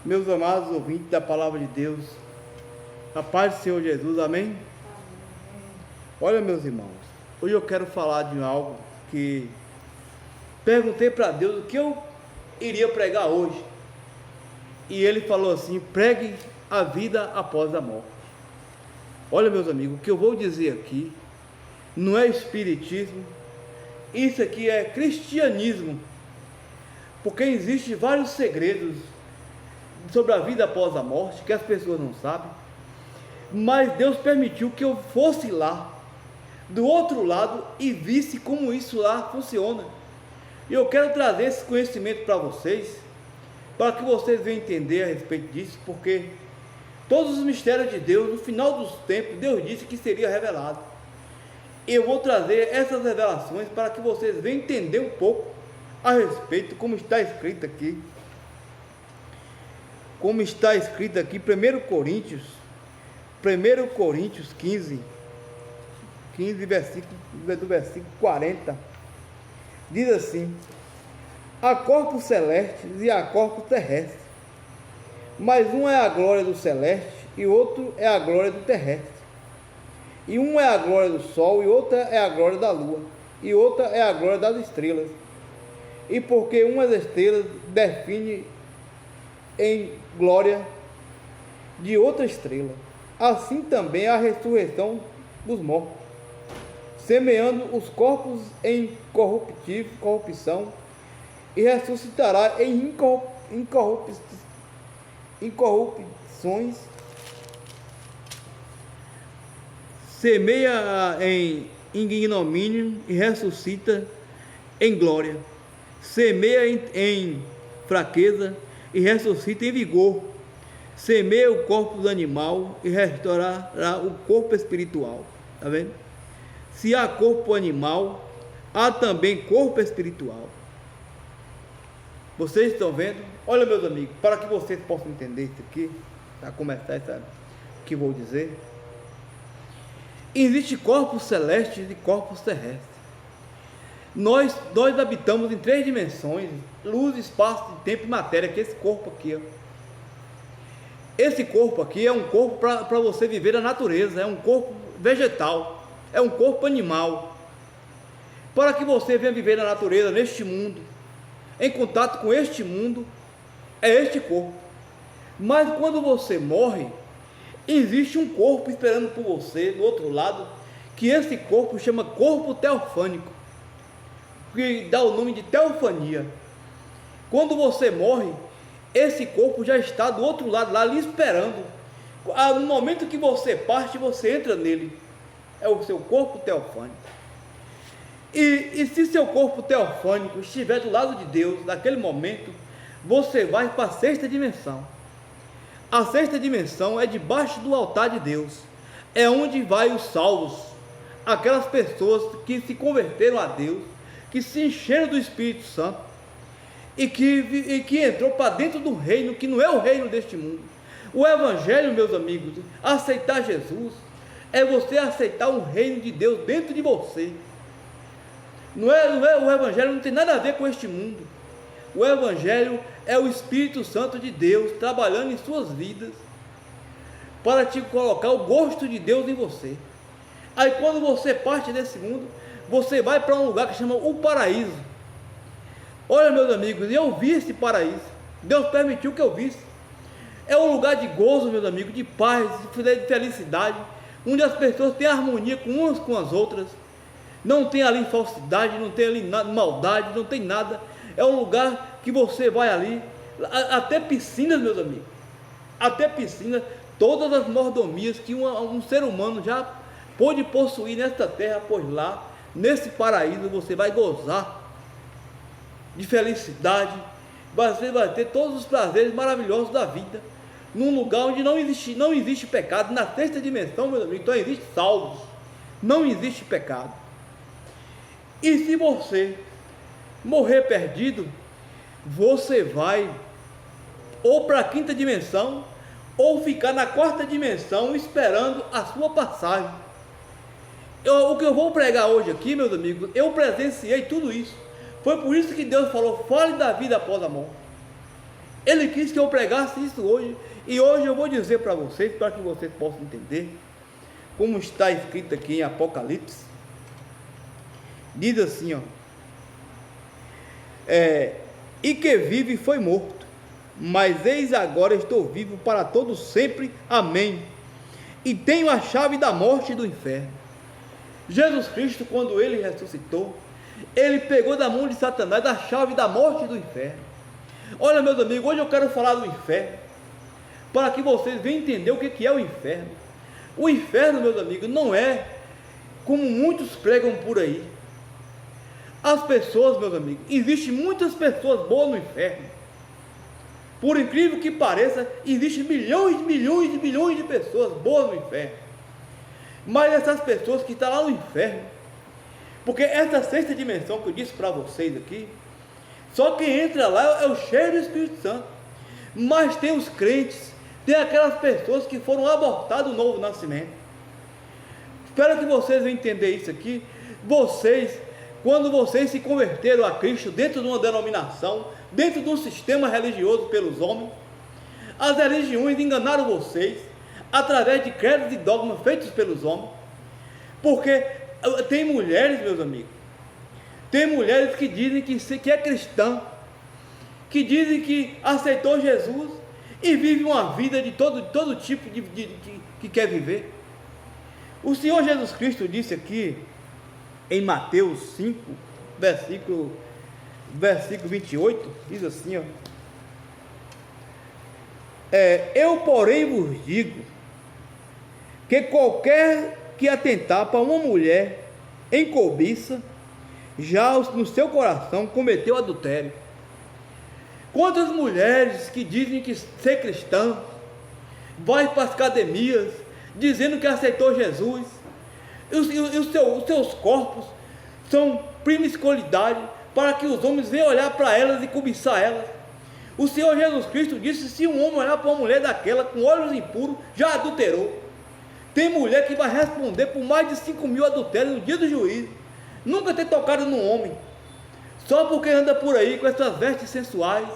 Meus amados ouvintes da palavra de Deus, a paz do Senhor Jesus, amém? Olha, meus irmãos, hoje eu quero falar de algo que perguntei para Deus o que eu iria pregar hoje, e Ele falou assim: pregue a vida após a morte. Olha, meus amigos, o que eu vou dizer aqui não é espiritismo, isso aqui é cristianismo, porque existem vários segredos sobre a vida após a morte que as pessoas não sabem, mas Deus permitiu que eu fosse lá do outro lado e visse como isso lá funciona. E eu quero trazer esse conhecimento para vocês, para que vocês venham entender a respeito disso, porque todos os mistérios de Deus, no final dos tempos, Deus disse que seria revelado. Eu vou trazer essas revelações para que vocês venham entender um pouco a respeito, como está escrito aqui. Como está escrito aqui, 1 Coríntios 15, do versículo 40, diz assim: há corpos celestes e há corpos terrestres, mas um é a glória do celeste e outro é a glória do terrestre. E um é a glória do sol e outra é a glória da lua, e outra é a glória das estrelas. E porque umas estrelas define em glória de outra estrela, assim também a ressurreição dos mortos, semeando os corpos em corrupção, e ressuscitará em incorrupções. Semeia em ignomínio e ressuscita em glória. Semeia em fraqueza e ressuscita em vigor. Semeia o corpo do animal e restaurará o corpo espiritual. Está vendo? Se há corpo animal, há também corpo espiritual. Vocês estão vendo? Olha, meus amigos, para que vocês possam entender isso aqui, para começar o que vou dizer. Existem corpos celestes e corpos terrestres. Nós habitamos em 3 dimensões: luz, espaço, tempo e matéria, que é esse corpo aqui. Esse corpo aqui é um corpo para você viver a natureza, é um corpo vegetal, é um corpo animal. Para que você venha viver na natureza, neste mundo, em contato com este mundo, é este corpo. Mas quando você morre, existe um corpo esperando por você do outro lado, que esse corpo chama corpo teofânico, que dá o nome de teofania. Quando você morre, esse corpo já está do outro lado, lá lhe esperando. No momento que você parte, você entra nele. É o seu corpo teofânico. E se seu corpo teofânico estiver do lado de Deus, naquele momento, você vai para a 6ª dimensão. A 6ª dimensão é debaixo do altar de Deus. É onde vai os salvos, aquelas pessoas que se converteram a Deus, que se encheram do Espírito Santo e que entrou para dentro do reino, que não é o reino deste mundo. O Evangelho, meus amigos, aceitar Jesus, é você aceitar o reino de Deus dentro de você. O Evangelho não tem nada a ver com este mundo. O Evangelho é o Espírito Santo de Deus trabalhando em suas vidas, para te colocar o gosto de Deus em você. Aí quando você parte desse mundo, você vai para um lugar que chama o paraíso. Olha, meus amigos, eu vi esse paraíso. Deus permitiu que eu visse. É um lugar de gozo, meus amigos, de paz, de felicidade, onde as pessoas têm harmonia com umas com as outras. Não tem ali falsidade, não tem ali maldade, não tem nada. É um lugar que você vai ali, até piscinas, meus amigos, até piscinas, todas as mordomias que um ser humano já pôde possuir nesta terra, pois lá, nesse paraíso, você vai gozar de felicidade, você vai ter todos os prazeres maravilhosos da vida, num lugar onde não existe pecado. Na 6ª dimensão, meus amigos, então existe salvos, não existe pecado. E se você morrer perdido, você vai ou para a 5ª dimensão, ou ficar na 4ª dimensão esperando a sua passagem. O que eu vou pregar hoje aqui, meus amigos, eu presenciei tudo isso. Foi por isso que Deus falou: fale da vida após a morte. Ele quis que eu pregasse isso hoje. E hoje eu vou dizer para vocês, para que vocês possam entender, como está escrito aqui em Apocalipse. Diz assim, ó. E que vive foi morto, mas eis agora estou vivo para todo sempre. Amém. E tenho a chave da morte e do inferno. Jesus Cristo, quando ele ressuscitou, ele pegou da mão de Satanás a chave da morte e do inferno. Olha, meus amigos, hoje eu quero falar do inferno, para que vocês venham entender o que é o inferno. O inferno, meus amigos, não é como muitos pregam por aí. As pessoas, meus amigos, existem muitas pessoas boas no inferno. Por incrível que pareça, existem milhões de pessoas boas no inferno. Mas essas pessoas que estão lá no inferno, porque essa sexta dimensão que eu disse para vocês aqui, só quem entra lá é o cheio do Espírito Santo. Mas tem os crentes, tem aquelas pessoas que foram abortadas do novo nascimento. Espero que vocês venham entender isso aqui. Vocês, quando vocês se converteram a Cristo dentro de uma denominação, dentro de um sistema religioso pelos homens, as religiões enganaram vocês através de credos e dogmas feitos pelos homens. Porque tem mulheres, meus amigos, tem mulheres que dizem que é cristã, que dizem que aceitou Jesus e vive uma vida de todo tipo que quer viver. O Senhor Jesus Cristo disse aqui em Mateus 5, versículo 28, diz assim, ó, eu porém vos digo, que qualquer que atentar para uma mulher em cobiça, já no seu coração cometeu adultério. Quantas mulheres que dizem que ser cristã, vai para as academias, dizendo que aceitou Jesus, e os seus corpos são promiscuidade, para que os homens venham olhar para elas e cobiçar elas. O Senhor Jesus Cristo disse, se um homem olhar para uma mulher daquela, com olhos impuros, já adulterou. Tem mulher que vai responder por mais de 5.000 adultérios no dia do juízo, nunca ter tocado num homem, só porque anda por aí com essas vestes sensuais,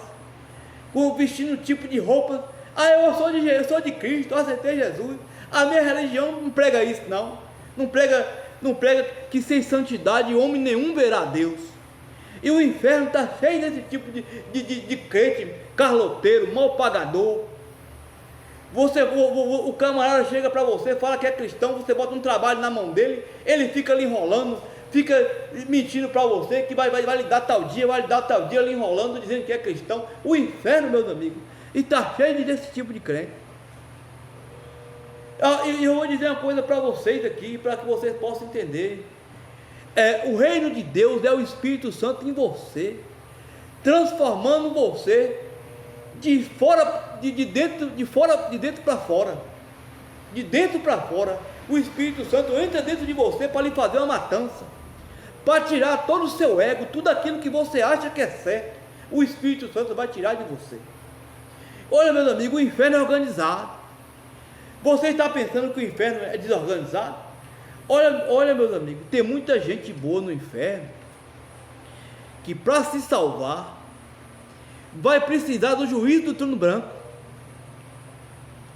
vestindo um tipo de roupa. Eu sou de Cristo, eu aceitei Jesus. A minha religião não prega isso, não prega que sem santidade homem nenhum verá Deus. E o inferno está cheio desse tipo de crente, carloteiro, mal pagador. O camarada chega para você, fala que é cristão, você bota um trabalho na mão dele, ele fica ali enrolando, fica mentindo para você que vai lhe dar tal dia, lhe enrolando, dizendo que é cristão. O inferno, meus amigos, está cheio desse tipo de crente. E eu vou dizer uma coisa para vocês aqui, para que vocês possam entender. O reino de Deus é o Espírito Santo em você, transformando você de dentro para fora. De dentro para fora, o Espírito Santo entra dentro de você para lhe fazer uma matança, para tirar todo o seu ego, tudo aquilo que você acha que é certo. O Espírito Santo vai tirar de você. Olha, meus amigos, o inferno é organizado. Você está pensando que o inferno é desorganizado? Olha, meus amigos, tem muita gente boa no inferno, que para se salvar, vai precisar do juízo do trono branco.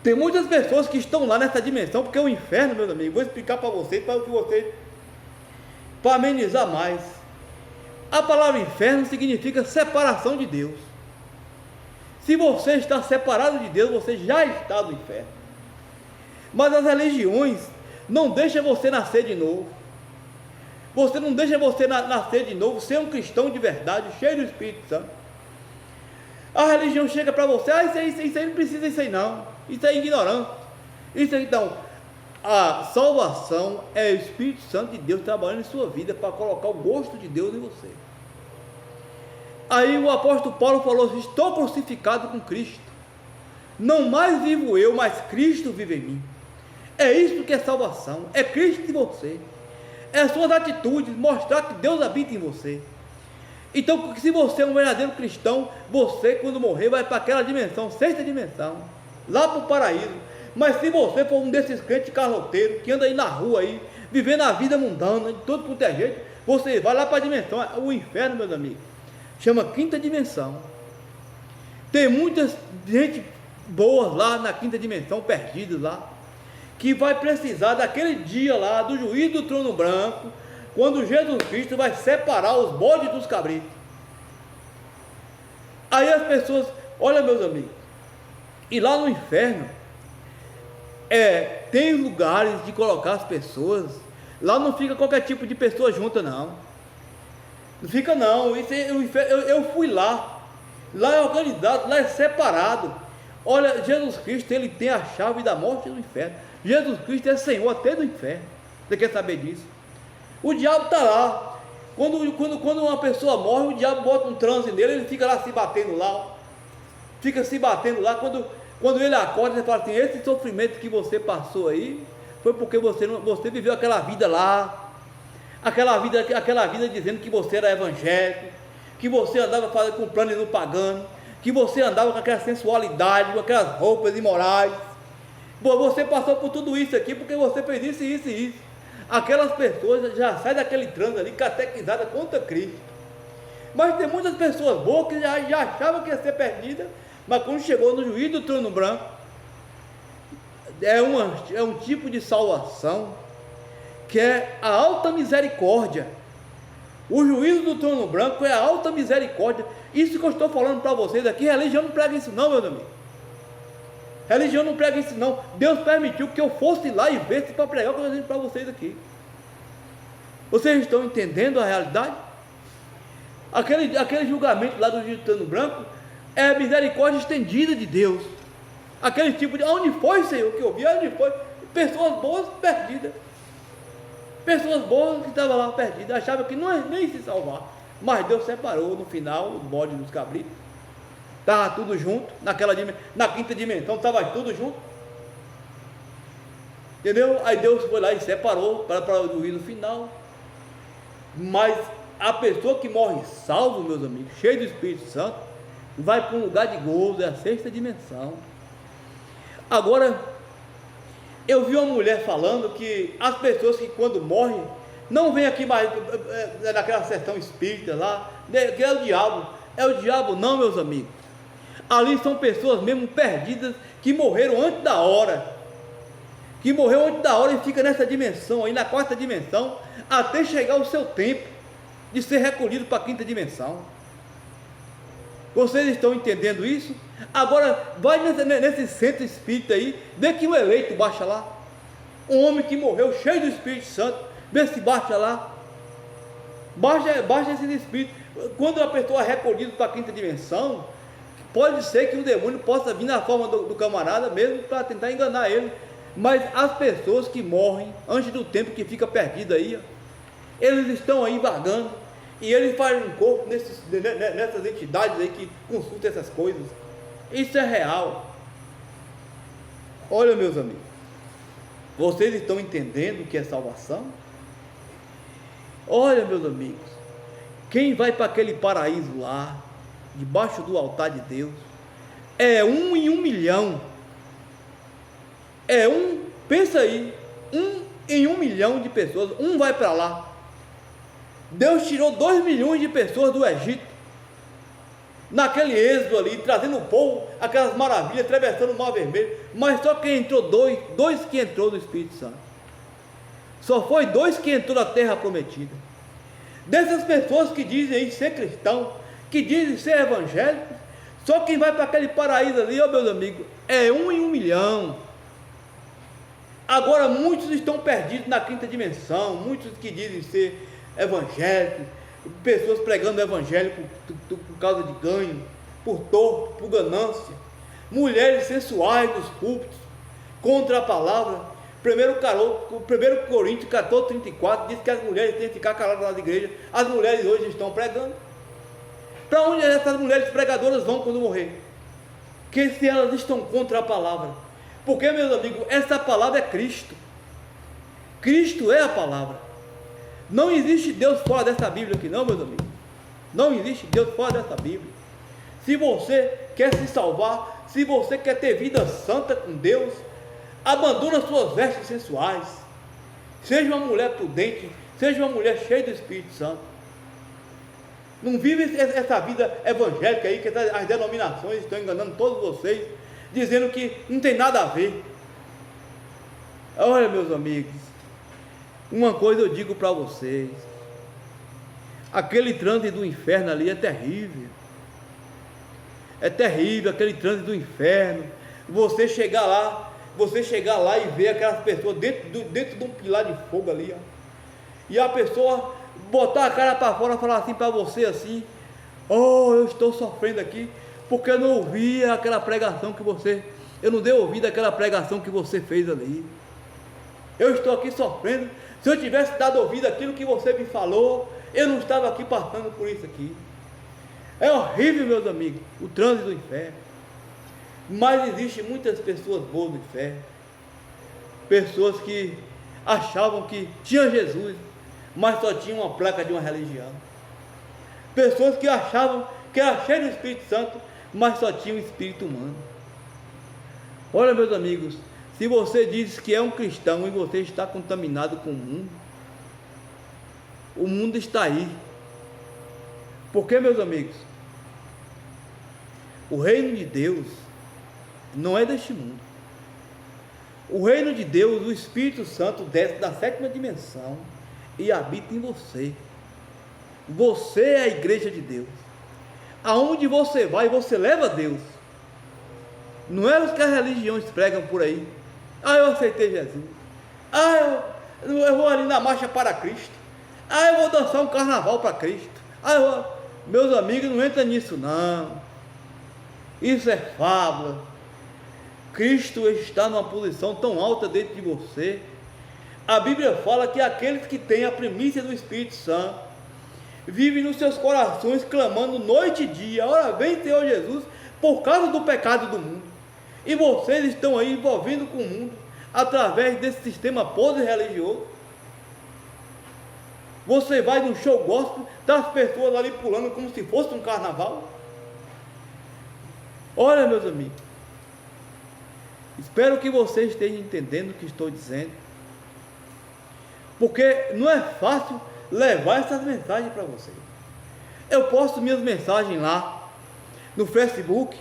Tem muitas pessoas que estão lá nessa dimensão, porque o inferno, meus amigos, vou explicar para vocês, para amenizar mais. A palavra inferno significa separação de Deus. Se você está separado de Deus, você já está no inferno. Mas as religiões não deixam você nascer de novo. Você não deixa você nascer de novo, ser um cristão de verdade, cheio do Espírito Santo. A religião chega para você, isso aí não precisa, isso aí não, isso é ignorante. Isso aí, então, a salvação é o Espírito Santo de Deus trabalhando em sua vida para colocar o gosto de Deus em você. Aí o apóstolo Paulo falou assim, estou crucificado com Cristo, não mais vivo eu, mas Cristo vive em mim. É isso que é salvação, é Cristo em você, é as suas atitudes, mostrar que Deus habita em você. Então, se você é um verdadeiro cristão, você quando morrer vai para aquela dimensão, sexta dimensão, lá para o paraíso. Mas se você for um desses crentes carloteiros, que anda aí na rua aí, vivendo a vida mundana, de todo quanto é jeito, você vai lá para a dimensão, o inferno, meus amigos, chama quinta dimensão. Tem muita gente boa lá na quinta dimensão, perdidos lá, que vai precisar daquele dia lá, do juízo do trono branco, quando Jesus Cristo vai separar os bodes dos cabritos. Aí as pessoas, olha meus amigos, e lá no inferno, tem lugares de colocar as pessoas, lá não fica qualquer tipo de pessoa junta não, não fica não, eu fui lá é organizado, lá é separado. Olha, Jesus Cristo, ele tem a chave da morte e do inferno. Jesus Cristo é Senhor até do inferno. Você quer saber disso? O diabo está lá. Quando uma pessoa morre, o diabo bota um transe nele, ele fica lá se batendo lá. Fica se batendo lá. Quando ele acorda, ele fala assim: esse sofrimento que você passou aí foi porque você viveu aquela vida lá. Aquela vida dizendo que você era evangélico, que você andava com plano no pagano, que você andava com aquela sensualidade, com aquelas roupas imorais. Você passou por tudo isso aqui porque você fez isso, isso e isso. Aquelas pessoas já saem daquele transe ali catequizadas contra Cristo. Mas tem muitas pessoas boas que já achavam que ia ser perdida, mas quando chegou no juízo do trono branco, é um tipo de salvação que é a alta misericórdia. O juízo do trono branco é a alta misericórdia. Isso que eu estou falando para vocês aqui, religião não prega isso não, meus amigos. Religião não prega isso não. Deus permitiu que eu fosse lá e visse para pregar o que eu estou dizendo para vocês aqui. Vocês estão entendendo a realidade? Aquele julgamento lá do juízo do trono branco é a misericórdia estendida de Deus. Aquele tipo de, onde foi, Senhor, que eu vi, onde foi? Pessoas boas perdidas. Pessoas boas que estavam lá perdidas, achavam que não ia nem se salvar, mas Deus separou no final os bodes dos cabritos. Estava tudo junto, na quinta dimensão estava tudo junto, entendeu? Aí Deus foi lá e separou para o juízo final. Mas a pessoa que morre salvo, meus amigos, cheio do Espírito Santo, vai para um lugar de gozo, é a sexta dimensão. Agora, eu vi uma mulher falando que as pessoas que quando morrem, não vem aqui mais naquela sessão espírita lá, que é o diabo não, meus amigos. Ali são pessoas mesmo perdidas, que morreram antes da hora, e fica nessa dimensão aí, na quarta dimensão, até chegar o seu tempo de ser recolhido para a quinta dimensão. Vocês estão entendendo isso? Agora, vai nesse centro espírita aí, vê que o eleito baixa lá, um homem que morreu cheio do Espírito Santo, vê se baixa lá, baixa esse espírito. Quando a pessoa é recolhida para a quinta dimensão, pode ser que o demônio possa vir na forma do camarada mesmo para tentar enganar ele, mas as pessoas que morrem antes do tempo, que fica perdido aí, eles estão aí vagando, e eles fazem um corpo nessas entidades aí que consultam essas coisas. Isso é real. Olha, meus amigos, vocês estão entendendo o que é salvação? Olha, meus amigos, quem vai para aquele paraíso lá, debaixo do altar de Deus, é 1 em 1 milhão. Pensa aí, 1 em 1 milhão de pessoas, vai para lá. Deus tirou 2 milhões de pessoas do Egito, naquele êxodo ali, trazendo o povo, aquelas maravilhas, atravessando o Mar Vermelho, mas só quem entrou, dois que entrou do Espírito Santo. Só foi 2 que entrou na terra prometida. Dessas pessoas que dizem ser cristão, que dizem ser evangélicos, só quem vai para aquele paraíso ali, meus amigos, é 1 em 1 milhão. Agora muitos estão perdidos na quinta dimensão, muitos que dizem ser evangélicos, pessoas pregando o evangelho por causa de ganho, por torto, por ganância, mulheres sensuais nos púlpitos, contra a palavra. 1 Coríntios 14:34 diz que as mulheres têm que ficar caladas nas igrejas. As mulheres hoje estão pregando. Para onde essas mulheres pregadoras vão quando morrer? Que se elas estão contra a palavra? Porque, meus amigos, essa palavra é Cristo. Cristo é a palavra. Não existe Deus fora dessa Bíblia aqui não, meus amigos. Não existe Deus fora dessa Bíblia. Se você quer se salvar, se você quer ter vida santa com Deus, abandona suas vestes sensuais. Seja uma mulher prudente, seja uma mulher cheia do Espírito Santo. Não vive essa vida evangélica aí, que as denominações estão enganando todos vocês, dizendo que não tem nada a ver. Olha, meus amigos, uma coisa eu digo para vocês: aquele trânsito do inferno ali é terrível. É terrível aquele trânsito do inferno. Você chegar lá e ver aquelas pessoas dentro de um pilar de fogo ali, ó. E a pessoa botar a cara para fora e falar assim para você assim: oh, eu estou sofrendo aqui porque eu não ouvi aquela pregação que você, eu não dei ouvido àquela pregação que você fez ali. Eu estou aqui sofrendo. Se eu tivesse dado ouvido àquilo que você me falou, eu não estava aqui passando por isso aqui. É horrível, meus amigos, o trânsito do inferno. Mas existem muitas pessoas boas no inferno. Pessoas que achavam que tinha Jesus, mas só tinha uma placa de uma religião. Pessoas que achavam que era cheio do Espírito Santo, mas só tinha um espírito humano. Olha, meus amigos, se você diz que é um cristão e você está contaminado com o mundo está aí. Porque, meus amigos, o reino de Deus não é deste mundo. O reino de Deus, o Espírito Santo desce da 7ª dimensão e habita em você. Você é a igreja de Deus. Aonde você vai, você leva Deus. Não é os que as religiões pregam por aí. Ah, eu aceitei Jesus. Ah, eu vou ali na marcha para Cristo. Ah, eu vou dançar um carnaval para Cristo. Ah, meus amigos, não entra nisso não. Isso é fábula. Cristo está numa posição tão alta dentro de você. A Bíblia fala que aqueles que têm a primícia do Espírito Santo vivem nos seus corações clamando noite e dia: ora vem Senhor Jesus, por causa do pecado do mundo. E vocês estão aí envolvendo com o mundo através desse sistema podre religioso. Você vai num show gospel, tá as pessoas ali pulando como se fosse um carnaval. Olha, meus amigos, espero que vocês estejam entendendo o que estou dizendo, porque não é fácil levar essas mensagens para vocês. Eu posto minhas mensagens lá no Facebook,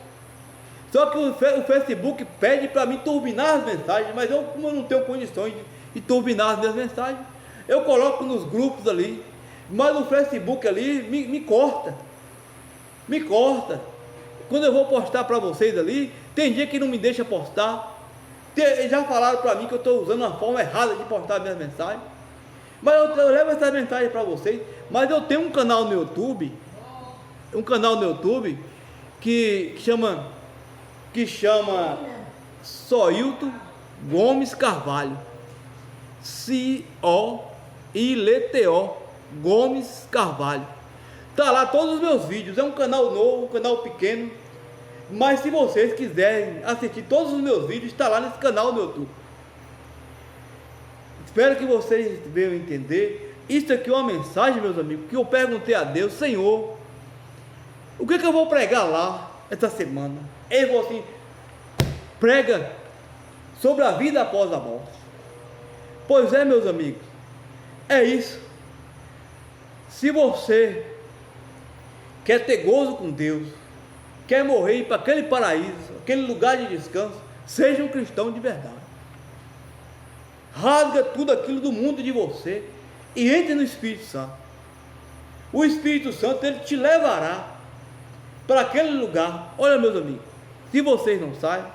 só que o Facebook pede para mim turbinar as mensagens, mas como eu não tenho condições de turbinar as minhas mensagens, eu coloco nos grupos ali, mas o Facebook ali me corta. Quando eu vou postar para vocês ali, tem dia que não me deixa postar. Já falaram para mim que eu estou usando uma forma errada de postar minhas mensagens, mas eu levo essa mensagem para vocês. Mas eu tenho um canal no YouTube, que chama Soilton Gomes Carvalho, C-O-I-L-T-O Gomes Carvalho. Está lá todos os meus vídeos. É um canal novo, um canal pequeno, mas se vocês quiserem assistir todos os meus vídeos, está lá nesse canal no YouTube. Espero que vocês venham entender. Isso aqui é uma mensagem, meus amigos, que eu perguntei a Deus: Senhor, o que eu vou pregar lá essa semana? Ele falou assim: prega sobre a vida após a morte. Pois é, meus amigos, é isso. Se você quer ter gozo com Deus, quer morrer e ir para aquele paraíso, aquele lugar de descanso, seja um cristão de verdade. Rasga tudo aquilo do mundo de você e entre no Espírito Santo. O Espírito Santo, ele te levará para aquele lugar. Olha, meus amigos, se vocês não sabem,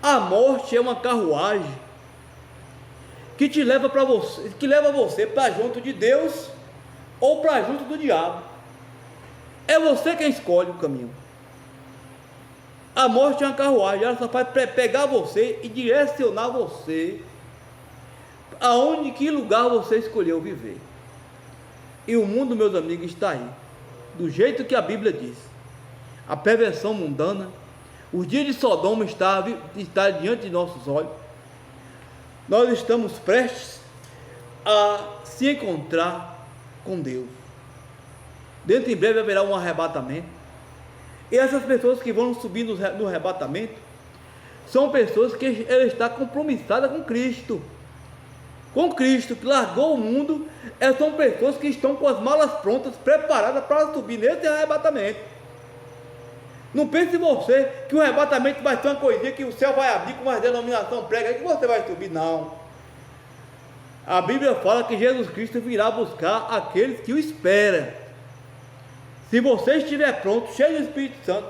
a morte é uma carruagem que te leva para você, que leva você para junto de Deus ou para junto do diabo. É você quem escolhe o caminho. A morte é uma carruagem, ela só vai pegar você e direcionar você aonde, que lugar você escolheu viver. E o mundo, meus amigos, está aí, do jeito que a Bíblia diz. A perversão mundana, os dias de Sodoma está diante de nossos olhos. Nós estamos prestes a se encontrar com Deus. Dentro em breve haverá um arrebatamento. E essas pessoas que vão subir no arrebatamento são pessoas que ela está compromissada com Cristo. com Cristo, que largou o mundo, são pessoas que estão com as malas prontas, preparadas para subir nesse arrebatamento. Não pense você que o arrebatamento vai ser uma coisinha que o céu vai abrir com uma denominação prega que você vai subir, não. A Bíblia fala que Jesus Cristo virá buscar aqueles que o esperam. Se você estiver pronto, cheio do Espírito Santo,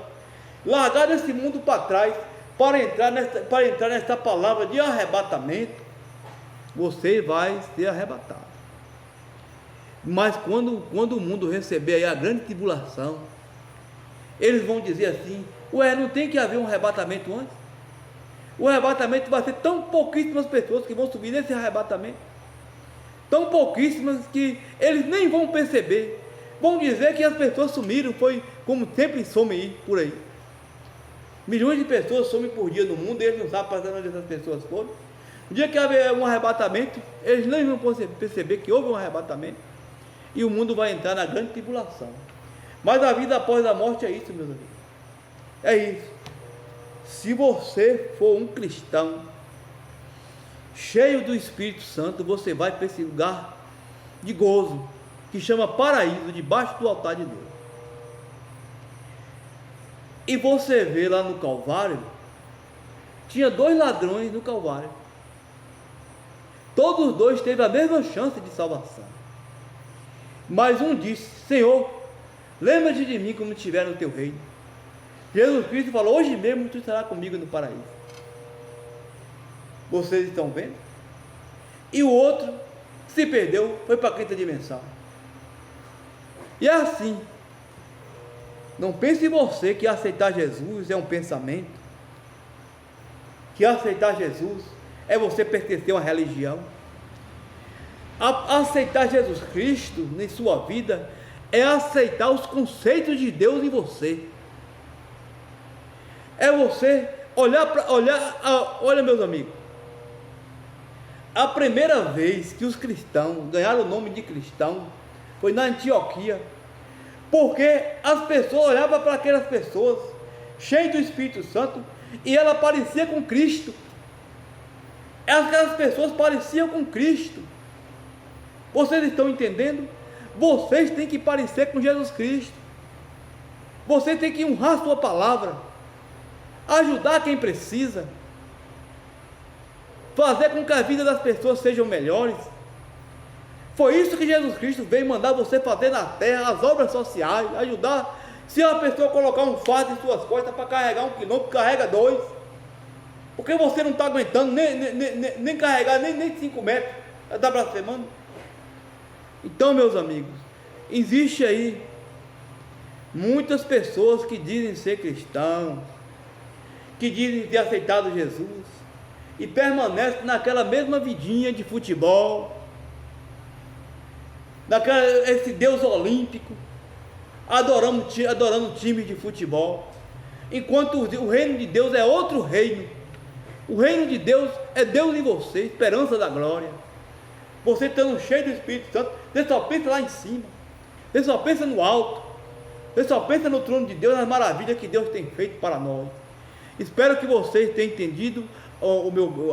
largar esse mundo para trás, para entrar nessa palavra de arrebatamento, você vai ser arrebatado. Mas quando o mundo receber aí a grande tribulação, eles vão dizer assim: ué, não tem que haver um arrebatamento antes? O arrebatamento vai ser tão pouquíssimas pessoas que vão subir nesse arrebatamento, tão pouquíssimas que eles nem vão perceber. Vão dizer que as pessoas sumiram, foi como sempre somem por aí. Milhões de pessoas somem por dia no mundo e eles não sabem para onde essas pessoas foram. No dia que haver um arrebatamento, eles nem vão perceber que houve um arrebatamento e o mundo vai entrar na grande tribulação. Mas a vida após a morte é isso, meus amigos. É isso. Se você for um cristão cheio do Espírito Santo, você vai para esse lugar de gozo, que chama paraíso, debaixo do altar de Deus. E você vê lá no Calvário, tinha 2 ladrões no Calvário. Todos os 2 teve a mesma chance de salvação. Mas um disse: Senhor, lembra-te de mim como estiver no teu reino. Jesus Cristo falou: hoje mesmo tu estarás comigo no paraíso. Vocês estão vendo? E o outro se perdeu, foi para a quinta dimensão. E é assim. Não pense você que aceitar Jesus é um pensamento, que aceitar Jesus é você pertencer a uma religião. Aceitar Jesus Cristo em sua vida é aceitar os conceitos de Deus em você. É você olha meus amigos, a primeira vez que os cristãos ganharam o nome de cristão foi na Antioquia, porque as pessoas olhavam para aquelas pessoas cheias do Espírito Santo e ela parecia com Cristo. Aquelas pessoas pareciam com Cristo. Vocês estão entendendo? Vocês têm que parecer com Jesus Cristo. Você tem que honrar a sua palavra, ajudar quem precisa, fazer com que a vida das pessoas sejam melhores. Foi isso que Jesus Cristo veio mandar você fazer na terra, as obras sociais, ajudar. Se a pessoa colocar um fardo em suas costas para carregar 1 quilômetro, carrega 2, porque você não está aguentando nem carregar nem 5 metros, está blasfemando. Então, meus amigos, existe aí muitas pessoas que dizem ser cristãos, que dizem ter aceitado Jesus e permanecem naquela mesma vidinha de futebol, esse Deus olímpico, adorando time de futebol, enquanto o reino de Deus é outro reino. O reino de Deus é Deus em você, esperança da glória. Você estando cheio do Espírito Santo, você só pensa lá em cima, você só pensa no alto, você só pensa no trono de Deus, nas maravilhas que Deus tem feito para nós. Espero que vocês tenham entendido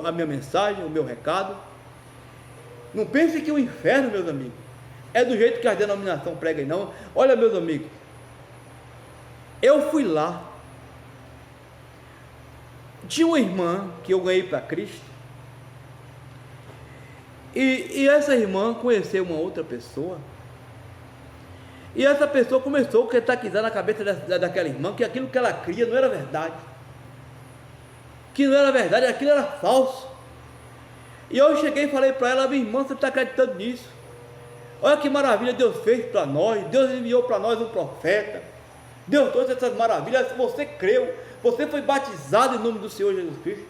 a minha mensagem, o meu recado. Não pense que o inferno, meus amigos, é do jeito que a denominação prega, não. Olha, meus amigos, eu fui lá, tinha uma irmã que eu ganhei para Cristo, e essa irmã conheceu uma outra pessoa, e essa pessoa começou a catequizar na cabeça daquela irmã que aquilo que ela cria não era verdade, aquilo era falso. E eu cheguei e falei para ela: minha irmã, você está acreditando nisso? Olha que maravilha Deus fez para nós, Deus enviou para nós um profeta, Deus trouxe essas maravilhas, você creu, você foi batizado em nome do Senhor Jesus Cristo.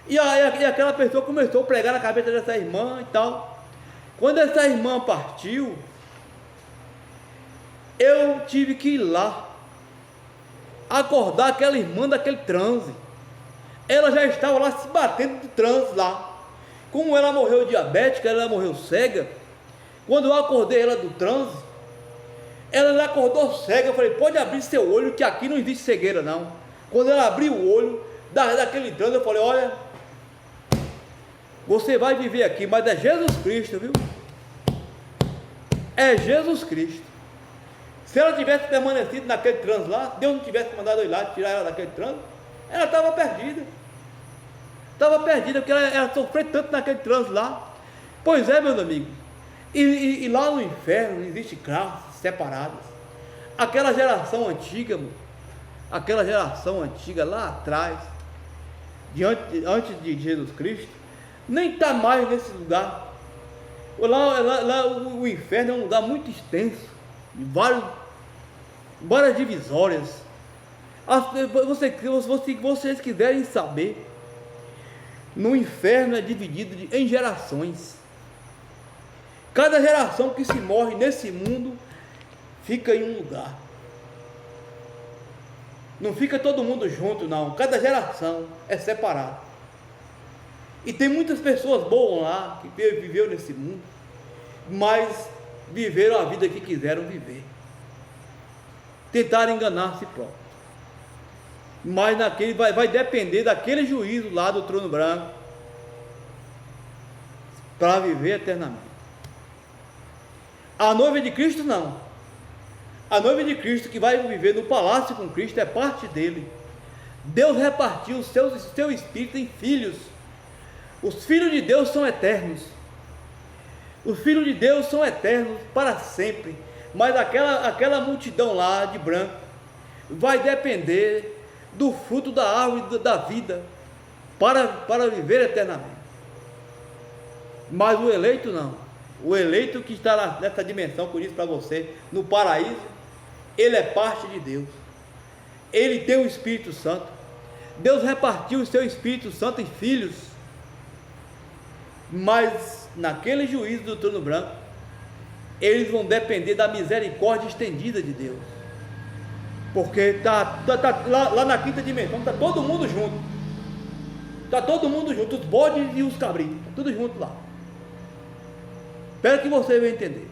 E aquela pessoa começou a pregar na cabeça dessa irmã e tal. Quando essa irmã partiu, eu tive que ir lá, acordar aquela irmã daquele transe. Ela já estava lá se batendo de transe lá. Como ela morreu diabética, ela morreu cega. Quando eu acordei ela do transe, ela já acordou cega. Eu falei: pode abrir seu olho, que aqui não existe cegueira não. Quando ela abriu o olho daquele transe, eu falei: olha, Você vai viver aqui, mas é Jesus Cristo, viu? É Jesus Cristo. Se ela tivesse permanecido naquele trânsito lá, Deus não tivesse mandado eu ir lá tirar ela daquele trânsito, ela estava perdida. Estava perdida, porque ela sofreu tanto naquele trânsito lá. Pois é, meus amigos. E lá no inferno existem classes separadas. Aquela geração antiga, aquela geração antiga lá atrás, antes de Jesus Cristo, nem está mais nesse lugar. Lá o inferno é um lugar muito extenso, de várias divisórias. Vocês quiserem saber, no inferno é dividido em gerações. Cada geração que se morre nesse mundo fica em um lugar. Não fica todo mundo junto, não. Cada geração é separada. E tem muitas pessoas boas lá que viveu nesse mundo, mas viveram a vida que quiseram viver. Tentaram enganar a si próprio. Mas vai depender daquele juízo lá do trono branco para viver eternamente. A noiva de Cristo não. A noiva de Cristo que vai viver no palácio com Cristo é parte dele. Deus repartiu o seu espírito em filhos. Os filhos de Deus são eternos. Os filhos de Deus são eternos para sempre. Mas aquela multidão lá de branco vai depender do fruto da árvore da vida para viver eternamente. Mas o eleito não. O eleito que está nessa dimensão, que eu disse para você, no paraíso, ele é parte de Deus. Ele tem o Espírito Santo. Deus repartiu o seu Espírito Santo em filhos. Mas naquele juízo do trono branco, eles vão depender da misericórdia estendida de Deus. Porque lá na quinta dimensão está todo mundo junto. Está todo mundo junto, os bodes e os cabritos, tudo junto lá. Espero que você vai entender.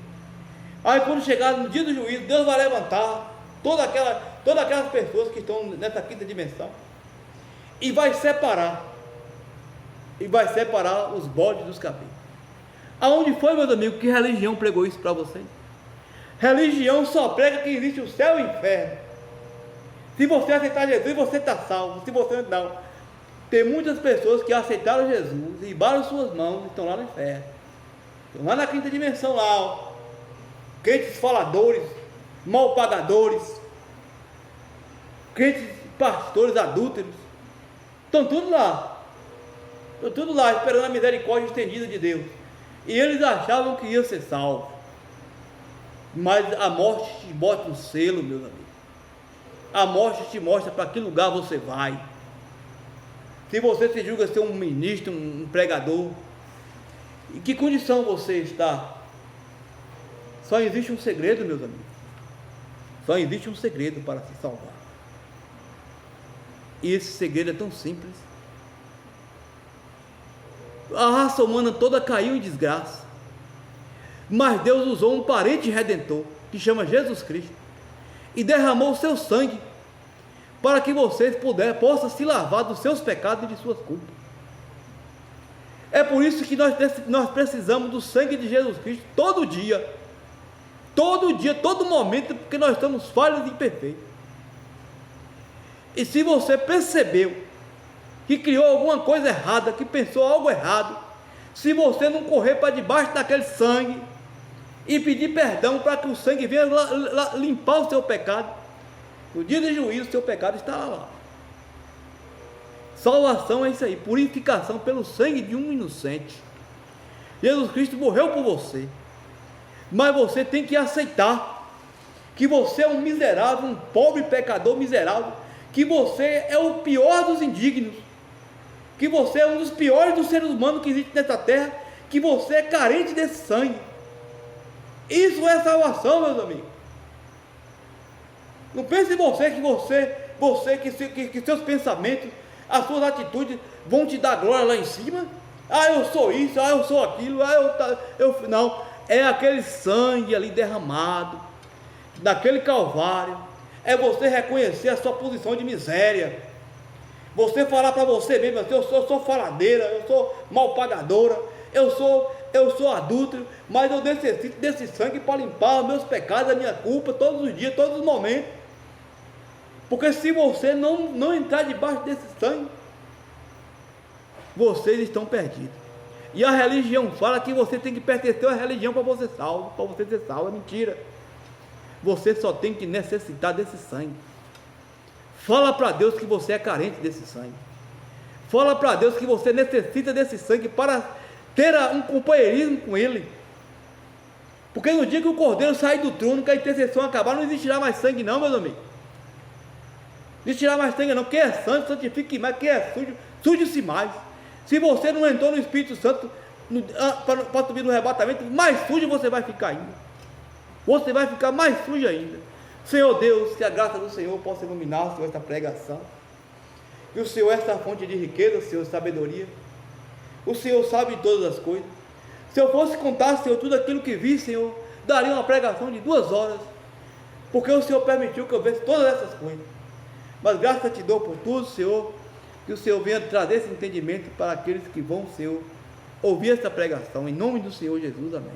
Aí quando chegar no dia do juízo, Deus vai levantar todas aquelas pessoas que estão nessa quinta dimensão e vai separar os bodes dos cabritos. Aonde foi, meus amigos, que religião pregou isso para vocês? Religião só prega que existe o céu e o inferno. Se você aceitar Jesus, você está salvo. Se você não, tem muitas pessoas que aceitaram Jesus, ribaram suas mãos e estão lá no inferno. Estão lá na quinta dimensão lá, ó. Crentes faladores, mal pagadores, crentes pastores adúlteros, estão tudo lá esperando a misericórdia estendida de Deus. E eles achavam que iam ser salvos, mas a morte te bota um selo, meus amigos. A morte te mostra para que lugar você vai. Se você se julga ser um ministro, um pregador, em que condição você está? Só existe um segredo, meus amigos. Só existe um segredo para se salvar. E esse segredo é tão simples. A raça humana toda caiu em desgraça. Mas Deus usou um parente redentor, que chama Jesus Cristo, e derramou o seu sangue, para que vocês possam se lavar dos seus pecados e de suas culpas. É por isso que nós precisamos do sangue de Jesus Cristo todo dia, todo momento, porque nós estamos falhos e imperfeitos. E se você percebeu que criou alguma coisa errada, que pensou algo errado, se você não correr para debaixo daquele sangue e pedir perdão para que o sangue venha limpar o seu pecado, no dia de juízo o seu pecado estará lá. Salvação é isso aí, purificação pelo sangue de um inocente. Jesus Cristo morreu por você, mas você tem que aceitar que você é um miserável, um pobre pecador miserável, que você é o pior dos indignos, que você é um dos piores dos seres humanos que existe nessa terra, que você é carente desse sangue. Isso é salvação, meus amigos. Não pense em que seus pensamentos, as suas atitudes vão te dar glória lá em cima. Ah, eu sou isso, ah, eu sou aquilo, não, é aquele sangue ali derramado, naquele calvário, é você reconhecer a sua posição de miséria, Você falar para você mesmo assim, eu sou faladeira, eu sou mal pagadora, eu sou adúltero, mas eu necessito desse sangue para limpar os meus pecados, a minha culpa, todos os dias, todos os momentos. Porque se você não entrar debaixo desse sangue, vocês estão perdidos. E a religião fala que você tem que pertencer à religião para você ser salvo, é mentira. Você só tem que necessitar desse sangue. Fala para Deus que você é carente desse sangue. Fala para Deus que você necessita desse sangue para ter um companheirismo com Ele. Porque no dia que o Cordeiro sair do trono, que a intercessão acabar, não existirá mais sangue não, meus amigos. Não existirá mais sangue não. Quem é santo, santifique mais. Quem é sujo, suje-se mais. Se você não entrou no Espírito Santo para subir no arrebatamento, mais sujo você vai ficar ainda. Você vai ficar mais sujo ainda. Senhor Deus, que a graça do Senhor possa iluminar, Senhor, esta pregação. E o Senhor é esta fonte de riqueza, Senhor, sabedoria. O Senhor sabe de todas as coisas. Se eu fosse contar, Senhor, tudo aquilo que vi, Senhor, daria uma pregação de 2 horas. Porque o Senhor permitiu que eu visse todas essas coisas. Mas graças te dou por tudo, Senhor. Que o Senhor venha trazer esse entendimento para aqueles que vão, Senhor, ouvir esta pregação. Em nome do Senhor Jesus, amém.